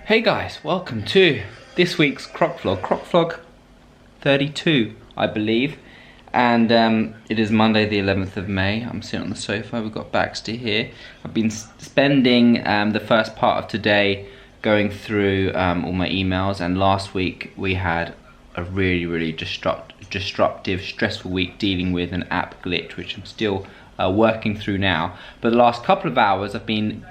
Hey guys, welcome to this week's Croc Vlog 32, I believe. And it is Monday the 11th of May. I'm sitting on the sofa, we've got Baxter here. I've been spending the first part of today going through all my emails, and last week we had a really disruptive, stressful week dealing with an app glitch, which I'm still working through now. But the last couple of hours I've been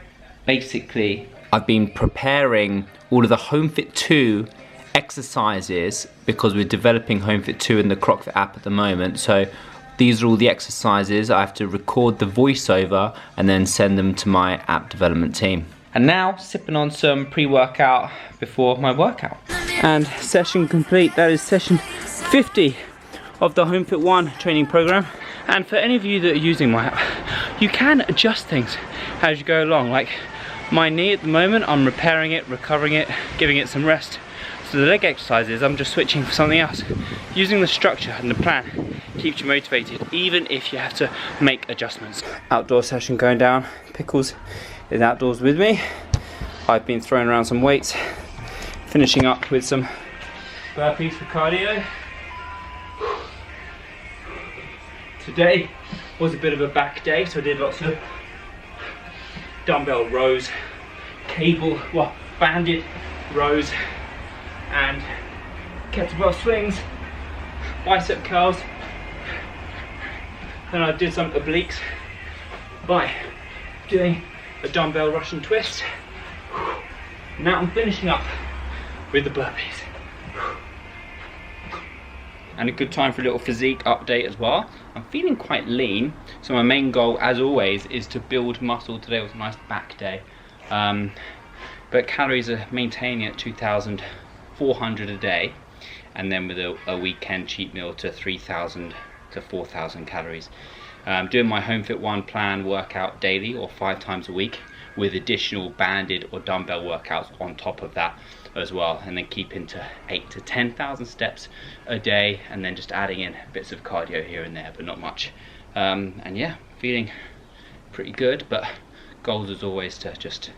preparing all of the HomeFit 2 exercises because we're developing HomeFit 2 in the Crockford app at the moment. So these are all the exercises. I have to record the voiceover and then send them to my app development team. And now sipping on some pre-workout before my workout. And session complete. That is session 50 of the HomeFit 1 training program. And for any of you that are using my app, you can adjust things as you go along. Like my knee at the moment, I'm repairing it, recovering it, giving it some rest. So the leg exercises, I'm just switching for something else. Using the structure and the plan keeps you motivated, even if you have to make adjustments. Outdoor session going down. Pickles is outdoors with me. I've been throwing around some weights, finishing up with some burpees for cardio. Today was a bit of a back day, so I did lots of dumbbell rows, banded rows, and kettlebell swings, bicep curls. Then I did some obliques by doing a dumbbell Russian twist. Now I'm finishing up with the burpees. And a good time for a little physique update as well. I'm feeling quite lean, so my main goal, as always, is to build muscle. Today was a nice back day, but calories are maintaining at 2,400 a day, and then with a weekend cheat meal to 3,000 to 4,000 calories. Doing my HomeFit 1 plan workout daily or 5 times a week, with additional banded or dumbbell workouts on top of that as well, and then keeping to 8,000 to 10,000 steps a day, and then just adding in bits of cardio here and there, but not much. And yeah, feeling pretty good, but goals as always to just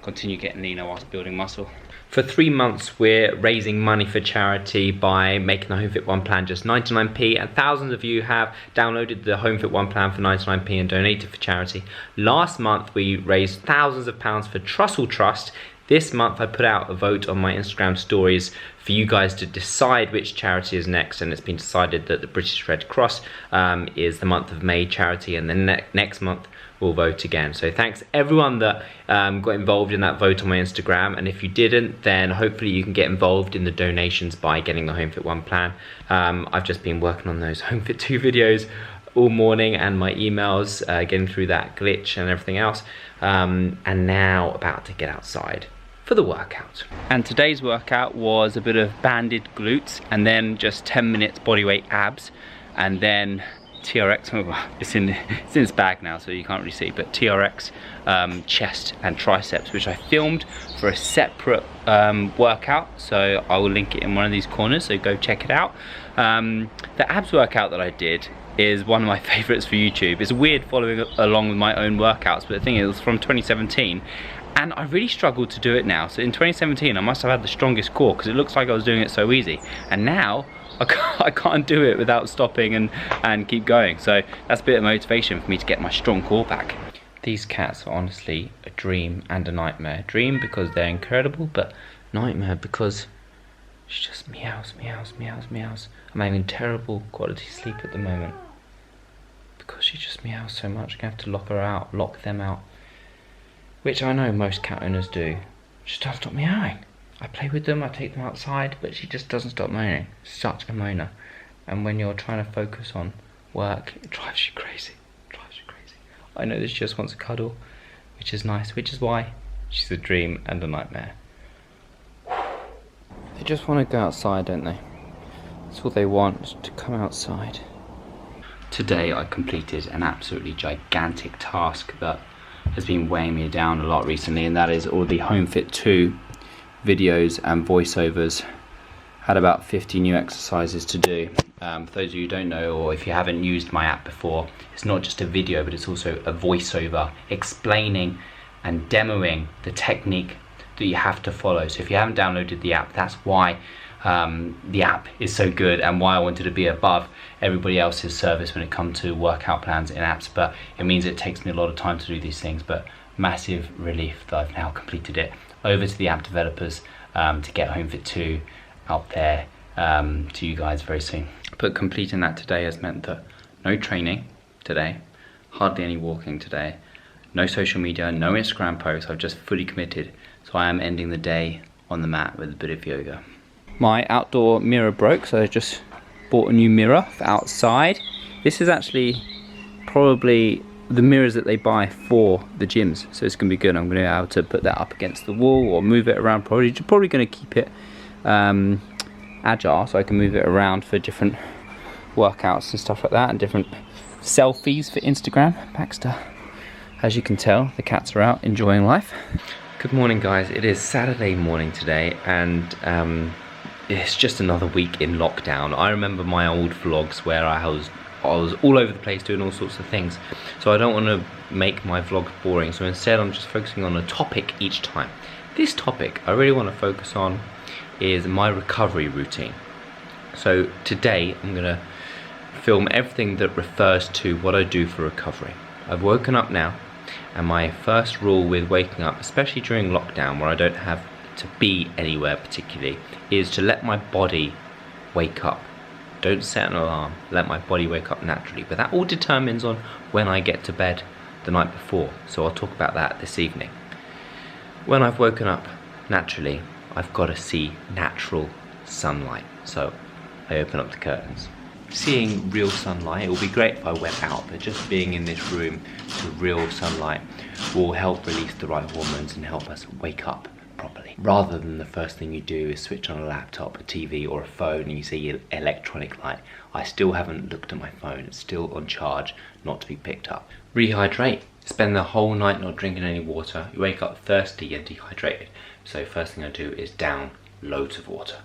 continue getting leaner whilst building muscle. For 3 months we're raising money for charity by making the HomeFit 1 plan just 99p, and thousands of you have downloaded the HomeFit 1 plan for 99p and donated for charity. Last month we raised thousands of pounds for Trussell Trust. This month I put out a vote on my Instagram stories for you guys to decide which charity is next, and it's been decided that the British Red Cross is the month of May charity, and then next month we'll vote again. So thanks everyone that got involved in that vote on my Instagram, and if you didn't, then hopefully you can get involved in the donations by getting the HomeFit 1 plan. I've just been working on those HomeFit 2 videos all morning, and my emails, getting through that glitch and everything else, and now about to get outside for the workout. And today's workout was a bit of banded glutes, and then just 10 minutes bodyweight abs, and then TRX, it's in its bag now so you can't really see, but TRX chest and triceps, which I filmed for a separate workout, so I will link it in one of these corners, so go check it out. The abs workout that I did is one of my favorites for YouTube. It's weird following along with my own workouts, but the thing is, it was from 2017, and I really struggled to do it now. So in 2017 I must have had the strongest core because it looks like I was doing it so easy, and now I can't do it without stopping and keep going. So that's a bit of motivation for me to get my strong core back. These cats are honestly a dream and a nightmare. Dream because they're incredible, but nightmare because she just meows. I'm having terrible quality sleep at the moment because she just meows so much. I'm gonna have to lock them out. Which I know most cat owners do. She just doesn't stop meowing. I play with them, I take them outside, but she just doesn't stop moaning. Such a moaner. And when you're trying to focus on work, it drives you crazy. I know that she just wants a cuddle, which is nice, which is why she's a dream and a nightmare. They just want to go outside, don't they? That's all they want, is to come outside. Today I completed an absolutely gigantic task that has been weighing me down a lot recently, and that is all the HomeFit 2 videos and voiceovers. Had about 50 new exercises to do. For those of you who don't know, or if you haven't used my app before, it's not just a video, but it's also a voiceover explaining and demoing the technique, that you have to follow. So if you haven't downloaded the app, that's why the app is so good and why I wanted to be above everybody else's service when it comes to workout plans in apps. But it means it takes me a lot of time to do these things, but massive relief that I've now completed it. Over to the app developers to get Home Fit 2 out there to you guys very soon. But completing that today has meant that no training today, hardly any walking today, no social media, no Instagram posts. I've just fully committed. So I am ending the day on the mat with a bit of yoga. My outdoor mirror broke, so I just bought a new mirror for outside. This is actually probably the mirrors that they buy for the gyms, so it's gonna be good. I'm gonna be able to put that up against the wall or move it around. Probably gonna keep it agile, so I can move it around for different workouts and stuff like that, and different selfies for Instagram. Baxter, as you can tell, the cats are out enjoying life. Good morning, guys. It is Saturday morning today, and it's just another week in lockdown. I remember my old vlogs where I was all over the place doing all sorts of things. So I don't want to make my vlogs boring. So instead I'm just focusing on a topic each time. This topic I really want to focus on is my recovery routine. So today I'm going to film everything that refers to what I do for recovery. I've woken up now, and my first rule with waking up, especially during lockdown where I don't have to be anywhere particularly, is to let my body wake up. Don't set an alarm, let my body wake up naturally. But that all determines on when I get to bed the night before, so I'll talk about that this evening. When I've woken up naturally, I've got to see natural sunlight, so I open up the curtains. Seeing real sunlight, it will be great if I went out, but just being in this room to real sunlight will help release the right hormones and help us wake up properly. Rather than the first thing you do is switch on a laptop, a TV or a phone and you see electronic light. I still haven't looked at my phone, it's still on charge, not to be picked up. Rehydrate. Spend the whole night not drinking any water. You wake up thirsty and dehydrated. So first thing I do is down loads of water.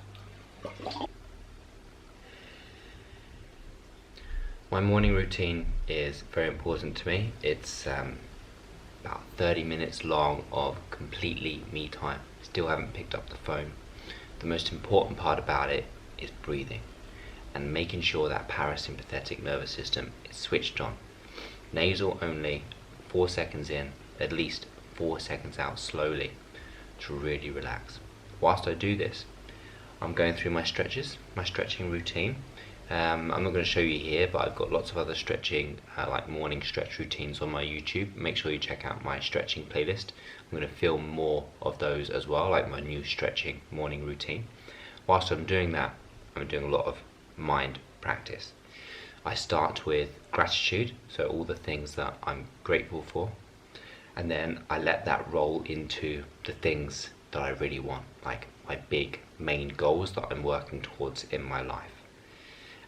My morning routine is very important to me. It's about 30 minutes long of completely me time. Still haven't picked up the phone. The most important part about it is breathing and making sure that parasympathetic nervous system is switched on. Nasal only, 4 seconds in, at least 4 seconds out slowly to really relax. Whilst I do this, I'm going through my stretches, my stretching routine. I'm not going to show you here, but I've got lots of other stretching, like morning stretch routines on my YouTube. Make sure you check out my stretching playlist. I'm going to film more of those as well, like my new stretching morning routine. Whilst I'm doing that, I'm doing a lot of mind practice. I start with gratitude, so all the things that I'm grateful for, and then I let that roll into the things that I really want, like my big main goals that I'm working towards in my life.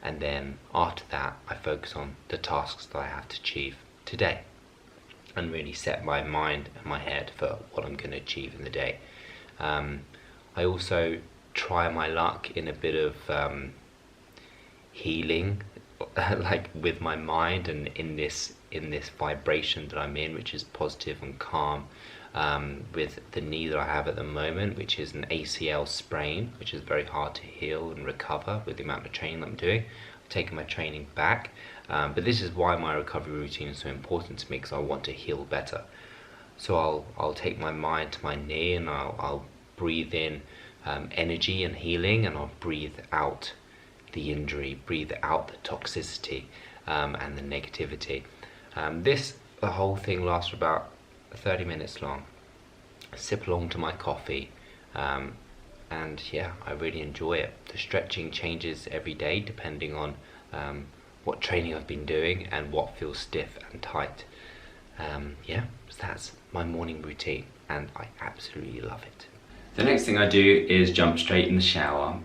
And then after that, I focus on the tasks that I have to achieve today and really set my mind and my head for what I'm going to achieve in the day. I also try my luck in a bit of healing, like with my mind and in this vibration that I'm in, which is positive and calm, with the knee that I have at the moment, which is an ACL sprain, which is very hard to heal and recover with the amount of training that I'm doing. I've taken my training back, but this is why my recovery routine is so important to me, because I want to heal better. So I'll take my mind to my knee and I'll breathe in energy and healing, and I'll breathe out the injury, breathe out the toxicity and the negativity. The whole thing lasts for about 30 minutes long. I sip along to my coffee, and yeah, I really enjoy it. The stretching changes every day depending on what training I've been doing and what feels stiff and tight. Yeah, so that's my morning routine and I absolutely love it. The next thing I do is jump straight in the shower,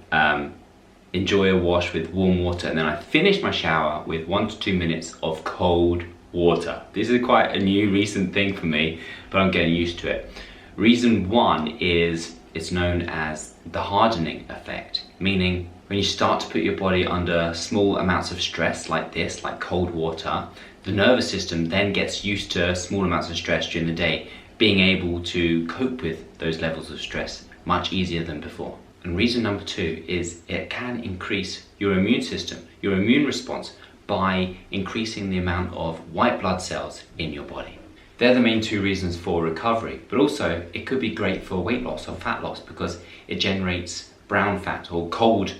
enjoy a wash with warm water, and then I finish my shower with 1 to 2 minutes of cold water. This is quite a new recent thing for me, but I'm getting used to it. Reason one is it's known as the hardening effect, meaning when you start to put your body under small amounts of stress like this, like cold water, the nervous system then gets used to small amounts of stress during the day being able to cope with those levels of stress much easier than before. And reason number 2 is it can increase your immune system, your immune response, by increasing the amount of white blood cells in your body. They're the main 2 reasons for recovery, but also it could be great for weight loss or fat loss because it generates brown fat, or cold.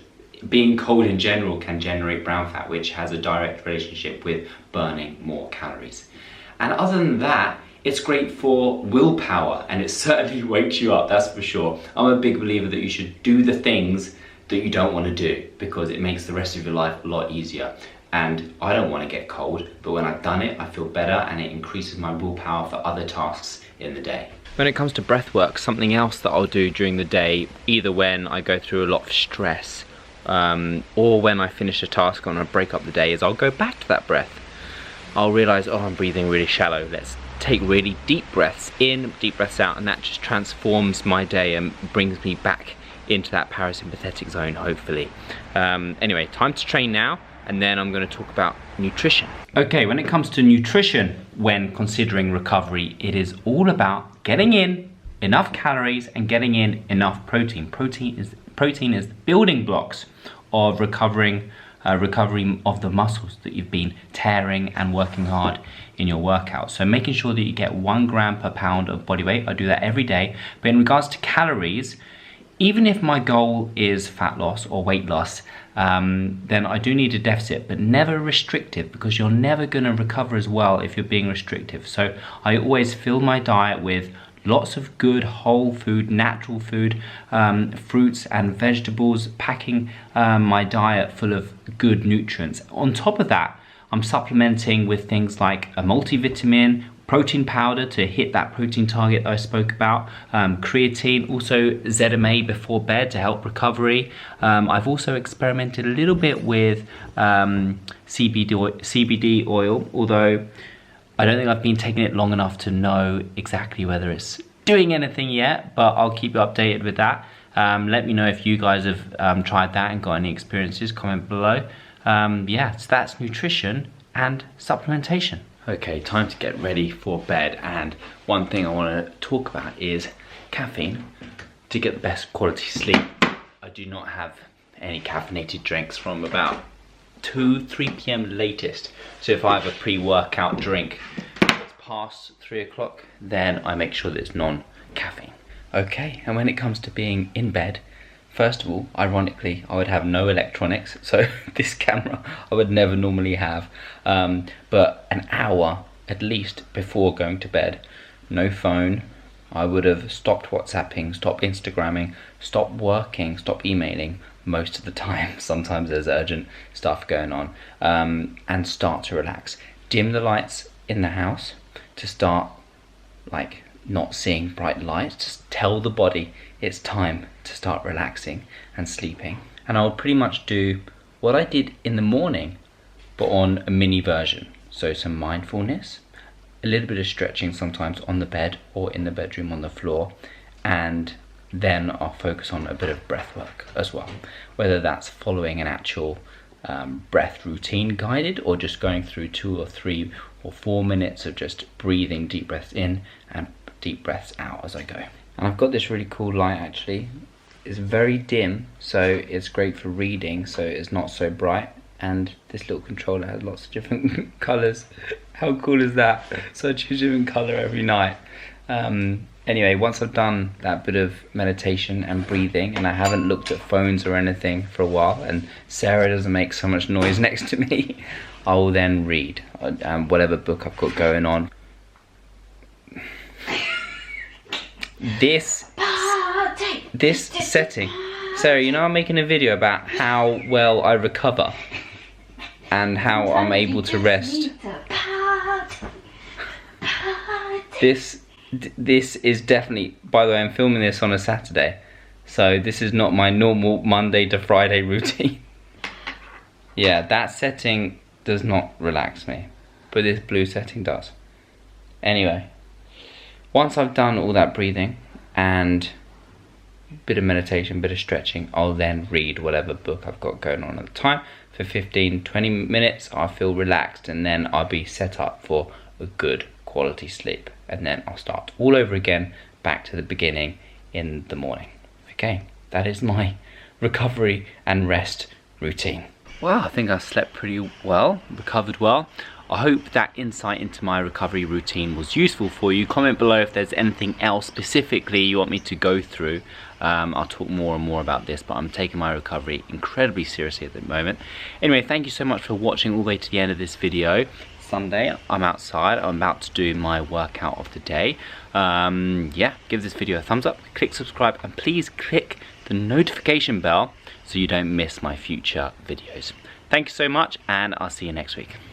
Being cold in general can generate brown fat, which has a direct relationship with burning more calories. And other than that, it's great for willpower, and it certainly wakes you up, that's for sure. I'm a big believer that you should do the things that you don't want to do because it makes the rest of your life a lot easier. And I don't want to get cold, but when I've done it, I feel better and it increases my willpower for other tasks in the day. When it comes to breath work, something else that I'll do during the day, either when I go through a lot of stress or when I finish a task and I break up the day, is I'll go back to that breath. I'll realise, oh, I'm breathing really shallow. Let's take really deep breaths in, deep breaths out, and that just transforms my day and brings me back into that parasympathetic zone, hopefully. Anyway, time to train now, and then I'm going to talk about nutrition. Okay, when it comes to nutrition, when considering recovery, it is all about getting in enough calories and getting in enough protein. Protein is the building blocks of recovery of the muscles that you've been tearing and working hard in your workout. So making sure that you get 1 gram per pound of body weight. I do that every day. But in regards to calories, even if my goal is fat loss or weight loss, then I do need a deficit, but never restrictive, because you're never going to recover as well if you're being restrictive. So I always fill my diet with lots of good whole food, natural food, fruits and vegetables, packing my diet full of good nutrients. On top of that, I'm supplementing with things like a multivitamin, protein powder to hit that protein target I spoke about, creatine, also ZMA before bed to help recovery. I've also experimented a little bit with CBD oil, although I don't think I've been taking it long enough to know exactly whether it's doing anything yet, but I'll keep you updated with that. Let me know if you guys have tried that and got any experiences, comment below. Yeah, so that's nutrition and supplementation. Okay, time to get ready for bed, and one thing I want to talk about is caffeine. To get the best quality sleep, I do not have any caffeinated drinks from about 2-3 p.m. latest. So if I have a pre-workout drink that's past 3 o'clock, then I make sure that it's non-caffeine. Okay, and when it comes to being in bed, first of all, ironically, I would have no electronics, so this camera I would never normally have, but an hour at least before going to bed, no phone. I would have stopped WhatsApping, stopped Instagramming, stopped working, stopped emailing most of the time. Sometimes there's urgent stuff going on, and start to relax. Dim the lights in the house to start like not seeing bright lights. Just tell the body it's time to start relaxing and sleeping. And I would pretty much do what I did in the morning, but on a mini version. So some mindfulness, a little bit of stretching sometimes on the bed or in the bedroom on the floor, and then I'll focus on a bit of breath work as well, whether that's following an actual breath routine guided, or just going through 2 or 3 or 4 minutes of just breathing deep breaths in and deep breaths out as I go. And I've got this really cool light actually. It's very dim, so it's great for reading, so it's not so bright. And this little controller has lots of different colours. How cool is that? Such a different colour every night. Anyway, once I've done that bit of meditation and breathing, and I haven't looked at phones or anything for a while, and Sarah doesn't make so much noise next to me, I will then read whatever book I've got going on. This setting, Sarah, you know I'm making a video about how well I recover and how I'm able to rest. This is definitely, by the way, I'm filming this on a Saturday, so this is not my normal Monday to Friday routine. Yeah, that setting does not relax me, but this blue setting does. Anyway, once I've done all that breathing and bit of meditation, bit of stretching, I'll then read whatever book I've got going on at the time for 15-20 minutes. I'll feel relaxed, and then I'll be set up for a good quality sleep, and then I'll start all over again, back to the beginning in the morning. Okay, that is my recovery and rest routine. Well, I think I slept pretty well, recovered well. I hope that insight into my recovery routine was useful for you. Comment below if there's anything else specifically you want me to go through. I'll talk more and more about this, but I'm taking my recovery incredibly seriously at the moment. Anyway, thank you so much for watching all the way to the end of this video. Sunday, I'm outside, I'm about to do my workout of the day. Yeah, give this video a thumbs up, click subscribe, and please click the notification bell so you don't miss my future videos. Thank you so much, and I'll see you next week.